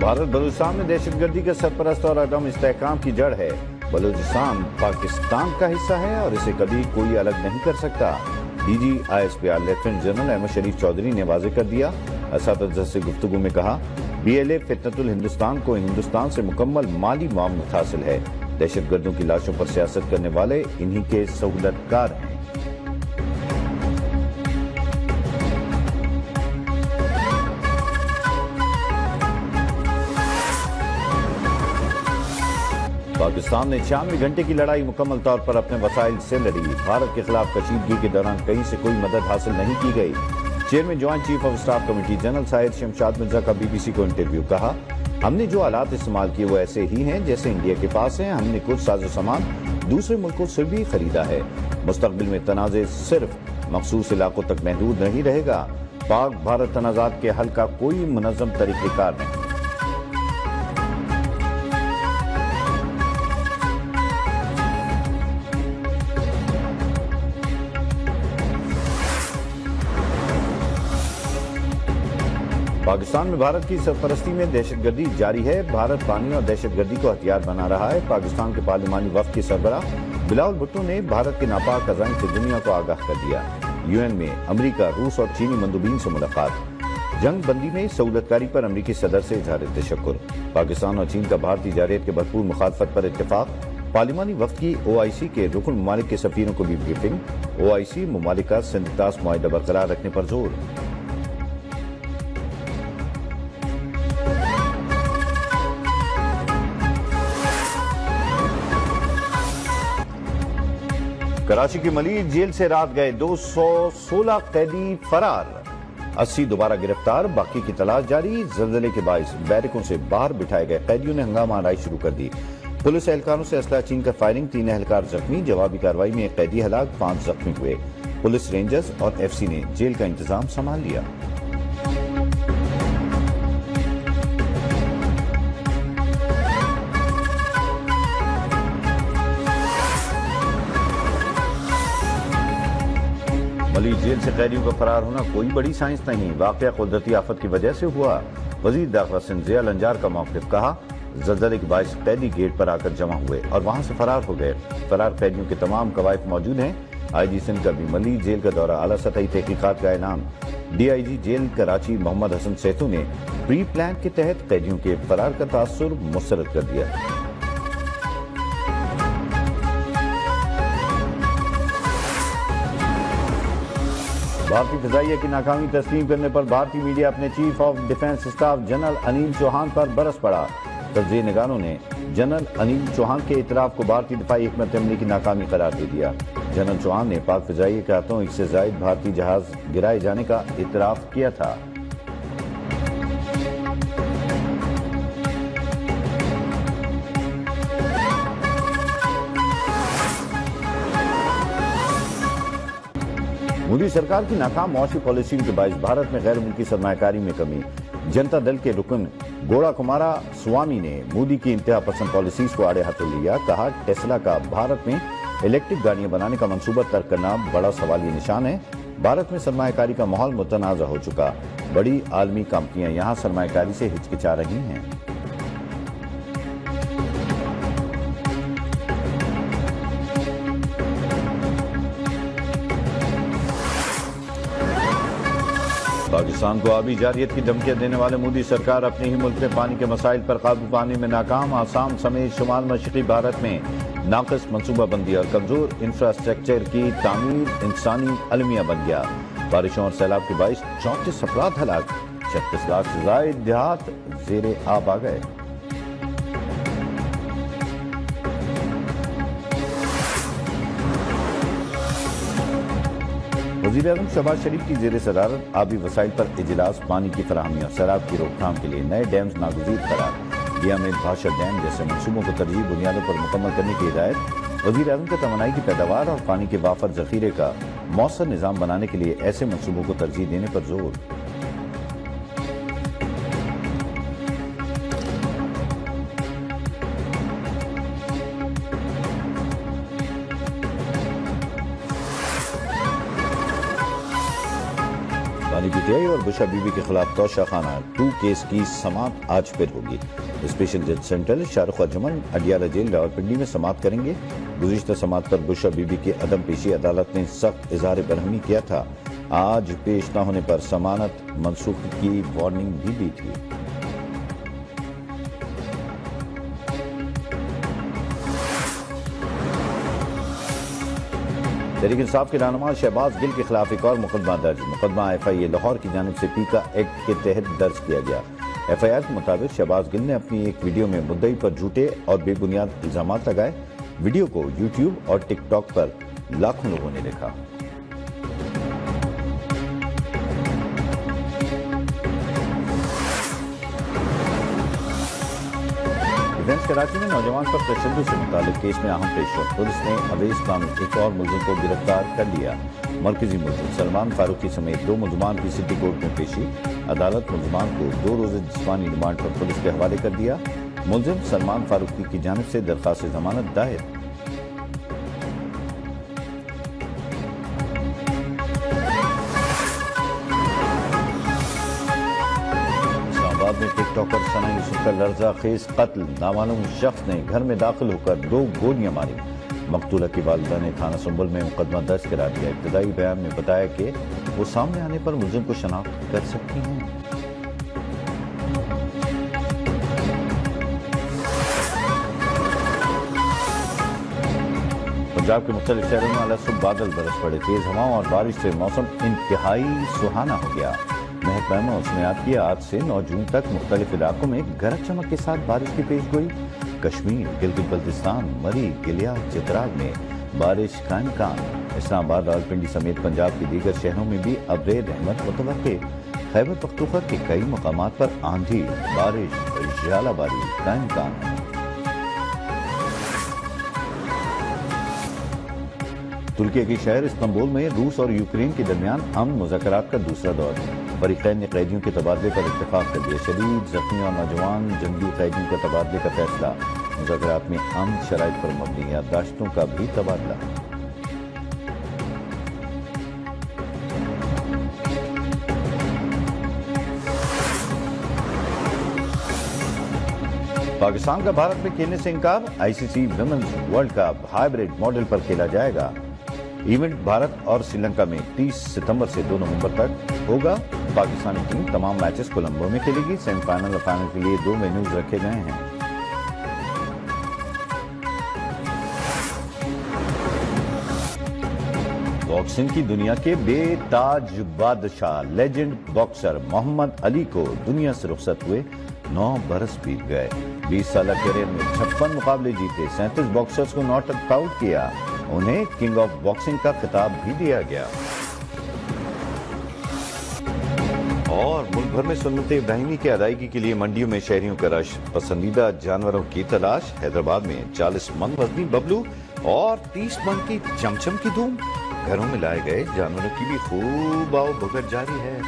भारत बलूचिस्तान में दहशतगर्दी का सरपरस्त और अदम इस्तेहकाम की जड़ है। बलूचिस्तान पाकिस्तान का हिस्सा है और इसे कभी कोई अलग नहीं कर सकता। DG ISPR lieutenant general Ahmed Sharif Chaudhry ने वाज़ेह कर दिया। असातिज़ा से गुफ्तगू में कहा, BLA फितनतुल हिंदुस्तान को हिंदुस्तान से मुकम्मल माली मामूनत हासिल है। दहशतगर्दों की लाशों पर सियासत करने वाले इन्हीं के सहूलतकार हैं। पाकिस्तान ने 96 घंटे की लड़ाई मुकम्मल तौर पर अपने वसाइल से लड़ी। भारत के खिलाफ कशीदगी के दौरान कहीं से कोई मदद हासिल नहीं की गई। Chairman joint chief of staff committee general Sahir Shamshad Mirza का BBC को इंटरव्यू। कहा, हमने जो आलात इस्तेमाल किए वो ऐसे ही हैं जैसे इंडिया के पास हैं। हमने कुछ साजो सामान दूसरे मुल्कों से भी खरीदा है। मुस्तकबिल में तनाज़े सिर्फ मखसूस इलाकों तक महदूद नहीं रहेगा। पाक भारत तनाज़ात के हल का कोई मुनज़्ज़म तरीक़ेकार नहीं। पाकिस्तान में भारत की सरपरस्ती में दहशतगर्दी जारी है। भारत पानी और दहशतगर्दी को हथियार बना रहा है। पाकिस्तान के पार्लिमानी वफ़द के सरबराह बिलावल भुट्टो ने भारत के नापाक अज़ाइम से दुनिया को आगाह कर दिया। UN में अमरीका, रूस और चीनी मंदूबीन से मुलाकात। जंग बंदी में सहूलतकारी पर अमरीकी सदर से इज़हार तशक्कुर। पाकिस्तान और चीन का भारतीय जारियत के भरपूर मुखालफत पर इत्तेफाक। पार्लिमानी वफ़द की OIC के रुकन ममालिक के सफ़ीरों को भी ब्रीफिंग। OIC ममालिक का सिंधतास मुआहिदा बरकरार रखने पर जोर। कराची की मलीर जेल से रात गए 216 कैदी फरार, 80 दोबारा गिरफ्तार, बाकी की तलाश जारी। ज़ल्ज़ले के बाइस बैरकों से बाहर बिठाए गए कैदियों ने हंगामा आराई शुरू कर दी। पुलिस एहलकारों से असला छीन कर फायरिंग, 3 एहलकार जख्मी। जवाबी कार्रवाई में 1 कैदी हलाक, 5 जख्मी हुए। पुलिस, रेंजर्स और FC ने जेल का इंतजाम संभाल लिया। मलीर जेल से कैदियों का फरार होना कोई बड़ी साइंस नहीं, वाक़या कुदरती आफत की वजह से हुआ। वज़ीर दाखिला सिंध ज़िया लंजार का मौक़िफ़। कहा, ज़ल्ज़ले के बाइस कैदी गेट पर आकर जमा हुए और वहां से फरार हो गए। फरार कैदियों के तमाम कवायद मौजूद हैं। IG सिंध का भी मलीर जेल का दौरा, आला सतही तहकीकात का ऐलान। DIG जेल कराची मोहम्मद हसन सेतु ने प्री प्लान के तहत कैदियों के फरार का तासुर मुस्तरद कर दिया। भारतीय फ़िज़ाइया की नाकामी तस्लीम करने पर भारतीय मीडिया अपने chief of defence staff general Anil Chauhan पर बरस पड़ा। तज्ज़िये निगारों ने जनरल अनिल चौहान के इतराफ़ को भारतीय दिफाई हिकमत अमली की नाकामी करार दे दिया। जनरल चौहान ने पाक फ़िज़ाइया के हाथों 1 से ज़ायद भारतीय जहाज़ गिराए जाने का इतराफ़ किया था। मोदी सरकार की नाकाम मौशी पॉलिसी के बायस भारत में गैर मुल्की सरमायाकारी में कमी। जनता दल के रुकन गोड़ा कुमारा स्वामी ने मोदी की इंतहा पसंद पॉलिसीज को आड़े हाथों लिया। कहा, टेस्ला का भारत में इलेक्ट्रिक गाड़ियां बनाने का मंसूबा तर्क करना बड़ा सवालिया निशान है। भारत में सरमायाकारी का माहौल मुतनाज़ा हो चुका। बड़ी आलमी कंपनियां यहां सरमायाकारी से हिचकिचा रही हैं। पाकिस्तान को आबी जारियत की धमकियां देने वाले मोदी सरकार अपने ही मुल्क में पानी के मसाइल पर काबू पाने में नाकाम। आसाम समेत शुमाल मशरक़ी भारत में नाक़िस मनसूबाबंदी और कमजोर इंफ्रास्ट्रक्चर की तामीर इंसानी अलमिया बन गया। बारिशों और सैलाब के बाइस 34 अफराद हलाक, 36 लाख से ज़ायद देहात ज़ेरे आब आ गए। वज़ीर आज़म शहबाज शरीफ की ज़ेर सदारत आबी वसाइल पर इजलास। पानी की फराहमी और सैलाब की रोकथाम के लिए नए डैम्स नागुज़ीर करार। दिया में भाषा डैम जैसे मनसूबों को तरजीह बुनियादों पर मुकम्मल करने की हिदायत। वज़ीर आज़म के तवानाई की पैदावार और पानी के वाफर ज़ख़ीरे का मौसर निज़ाम बनाने के लिए ऐसे मनसूबों को तरजीह देने पर जोर। PTI اور بشا بی بی کے خلاف توشہ خانہ 2 کیس کی سماعت آج پھر ہوگی۔ اسپیشل جج سینٹرل شاہ رخ اجمل اڈیالہ جیل راولپنڈی میں سماعت کریں گے۔ گزشتہ سماعت پر بشا بی بی کی عدم پیشی عدالت نے سخت اظہار برہمی کیا تھا۔ آج پیش نہ ہونے پر ضمانت منسوخی کی وارننگ بھی دی تھی۔ تحریک انصاف کے رہنما شہباز گل کے خلاف ایک اور مقدمہ درج۔ مقدمہ FIA لاہور کی جانب سے پیکا ایکٹ کے تحت درج کیا گیا۔ FIR کے مطابق شہباز گل نے اپنی ایک ویڈیو میں مدعی پر جھوٹے اور بے بنیاد الزامات لگائے۔ ویڈیو کو YouTube اور ٹک ٹاک پر لاکھوں لوگوں نے دیکھا۔ ڈیفنس کراچی میں نوجوان پر تشدد سے متعلق کیس میں اہم پیش رفت۔ پولیس نے اویس نامی ایک اور ملزم کو گرفتار کر لیا۔ مرکزی ملزم سلمان فاروقی سمیت 2 ملزمان کی سٹی کورٹ میں پیشی۔ عدالت ملزمان کو 2 روزہ جسمانی ریمانڈ پر پولیس کے حوالے کر دیا۔ ملزم سلمان فاروقی کی جانب سے درخواست ضمانت دائر۔ میں ٹک ٹاکر ثنا یوسف کا لرزہ خیز قتل۔ نامعلوم شخص نے گھر میں داخل ہو کر 2 گولیاں ماری۔ مقتولہ کی والدہ نے تھانہ سنبل میں مقدمہ درج کرا دیا۔ ابتدائی بیان میں بتایا کہ وہ سامنے آنے پر ملزم کو شناخت کر سکتی ہیں۔ پنجاب کے مختلف شہروں میں اعلیٰ صبح بادل برس پڑے۔ تیز ہواؤں اور بارش سے موسم انتہائی سہانا ہو گیا۔ محکمہ موسمیات کی آج سے 9 جون تک مختلف علاقوں میں گرج چمک کے ساتھ بارش کی پیش گوئی۔ کشمیر، گلگت بلتستان، مری، گلیا، چترال میں بارش کا امکان۔ اسلام آباد، راولپنڈی سمیت پنجاب کے دیگر شہروں میں بھی ابر رحمت متوقع۔ خیبر پختونخوا کے کئی مقامات پر آندھی، بارش، ژالہ باری کا امکان ہے۔ ترکی کے شہر استنبول میں روس اور یوکرین کے درمیان امن مذاکرات کا دوسرا دور۔ فریقین نے قیدیوں کے تبادلے پر اتفاق کر دیا۔ شدید زخمی اور نوجوان جنگی قیدیوں کا تبادلے کا فیصلہ۔ مذاکرات میں امن شرائط پر مبنی یادداشتوں کا بھی تبادلہ۔ پاکستان کا بھارت میں کھیلنے سے انکار۔ ICC women's world cup hybrid model پر کھیلا جائے گا۔ ایونٹ بھارت اور سری لنکا میں 30 ستمبر سے 2 نومبر تک ہوگا۔ پاکستانی ٹیم تمام میچز کولمبو میں کھیلے گی۔ سیمی فائنل اور فائنل کے لیے 2 وینیوز رکھے گئے ہیں۔ باکسنگ کی دنیا کے بے تاج بادشاہ لیجنڈ باکسر محمد علی کو دنیا سے رخصت ہوئے 9 برس بیت گئے۔ 20 سالہ کیریئر میں 56 مقابلے جیتے، 37 باکسرز کو ناٹ آؤٹ کیا۔ انہیں کنگ آف باکسنگ کا خطاب بھی دیا گیا۔ اور ملک بھر میں سنت ابراہیمی کی ادائیگی کے لیے منڈیوں میں شہریوں کا رش۔ پسندیدہ جانوروں کی تلاش۔ حیدرآباد میں 40 من وزنی ببلو اور 30 من کی چمچم کی دھوم۔ گھروں میں لائے گئے جانوروں کی بھی خوب آؤ بھگت جاری ہے۔